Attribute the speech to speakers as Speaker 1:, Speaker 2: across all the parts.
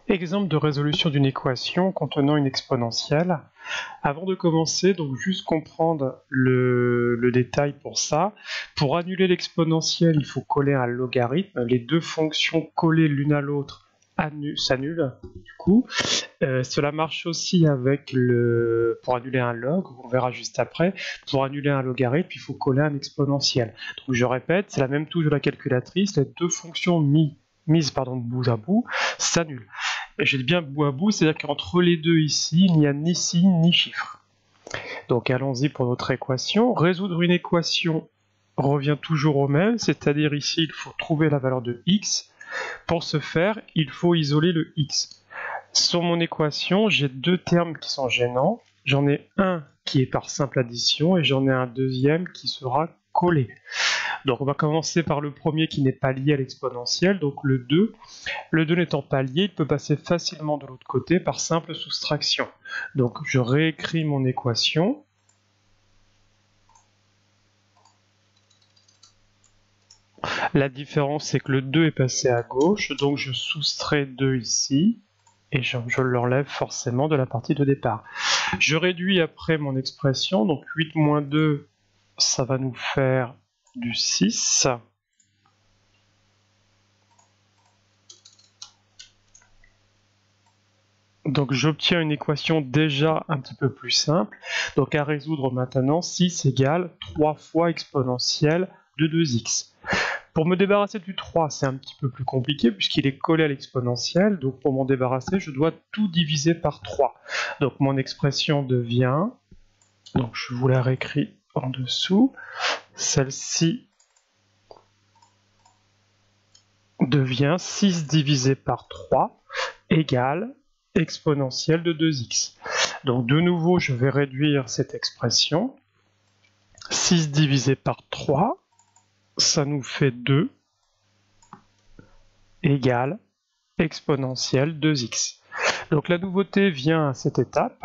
Speaker 1: Exemple de résolution d'une équation contenant une exponentielle. Avant de commencer, donc juste comprendre le détail pour ça. Pour annuler l'exponentielle, il faut coller un logarithme. Les deux fonctions collées l'une à l'autre s'annulent du coup. Cela marche aussi avec pour annuler un log, on verra juste après. Pour annuler un logarithme, il faut coller un exponentiel. Donc je répète, c'est la même touche de la calculatrice, les deux fonctions mises bout à bout s'annulent. Et je dis bien bout à bout, c'est-à-dire qu'entre les deux ici, il n'y a ni signe ni chiffre. Donc allons-y pour notre équation. Résoudre une équation revient toujours au même, c'est-à-dire ici, il faut trouver la valeur de x. Pour ce faire, il faut isoler le x. Sur mon équation, j'ai deux termes qui sont gênants. J'en ai un qui est par simple addition et j'en ai un deuxième qui sera collé. Donc on va commencer par le premier qui n'est pas lié à l'exponentielle, donc le 2. Le 2 n'étant pas lié, il peut passer facilement de l'autre côté par simple soustraction. Donc je réécris mon équation. La différence, c'est que le 2 est passé à gauche, donc je soustrais 2 ici, et je l'enlève forcément de la partie de départ. Je réduis après mon expression, donc 8 moins 2, ça va nous faire du 6. Donc j'obtiens une équation déjà un petit peu plus simple. Donc à résoudre maintenant, 6 égale 3 fois exponentielle de 2x. Pour me débarrasser du 3, c'est un petit peu plus compliqué puisqu'il est collé à l'exponentielle. Donc pour m'en débarrasser, je dois tout diviser par 3. Donc mon expression devient, donc je vous la réécris en dessous, celle-ci devient 6 divisé par 3 égale exponentielle de 2x. Donc de nouveau, je vais réduire cette expression. 6 divisé par 3, ça nous fait 2 égale exponentielle 2x. Donc la nouveauté vient à cette étape.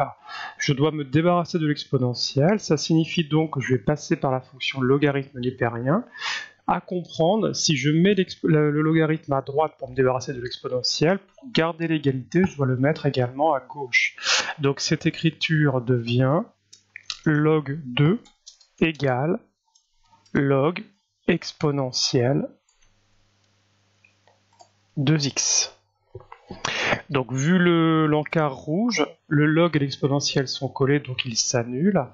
Speaker 1: Je dois me débarrasser de l'exponentielle. Ça signifie donc que je vais passer par la fonction logarithme népérien. À comprendre, si je mets le logarithme à droite pour me débarrasser de l'exponentielle, pour garder l'égalité, je dois le mettre également à gauche. Donc cette écriture devient log 2 égale log exponentielle 2x. Donc vu l'encart rouge, le log et l'exponentielle sont collés, donc ils s'annulent.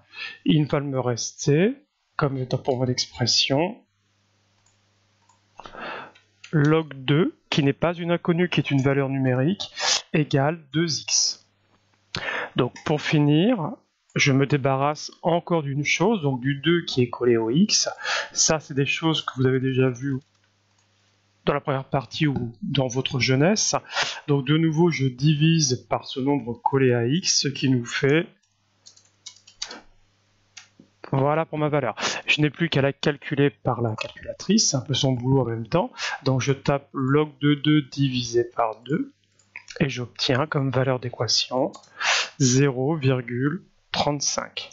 Speaker 1: Il va me rester, comme étant pour mon expression, log 2, qui n'est pas une inconnue, qui est une valeur numérique, égale 2x. Donc pour finir, je me débarrasse encore d'une chose, donc du 2 qui est collé au x. Ça, c'est des choses que vous avez déjà vues dans la première partie ou dans votre jeunesse. Donc de nouveau, je divise par ce nombre collé à x, ce qui nous fait... Voilà pour ma valeur. Je n'ai plus qu'à la calculer par la calculatrice, un peu son boulot en même temps. Donc je tape log de 2 divisé par 2 et j'obtiens comme valeur d'équation 0,35.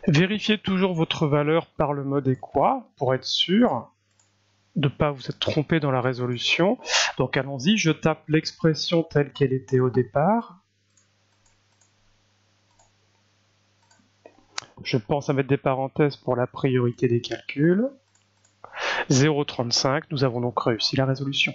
Speaker 1: Vérifiez toujours votre valeur par le mode équoi pour être sûr de ne pas vous être trompé dans la résolution. Donc allons-y, je tape l'expression telle qu'elle était au départ. Je pense à mettre des parenthèses pour la priorité des calculs. 0,35, nous avons donc réussi la résolution.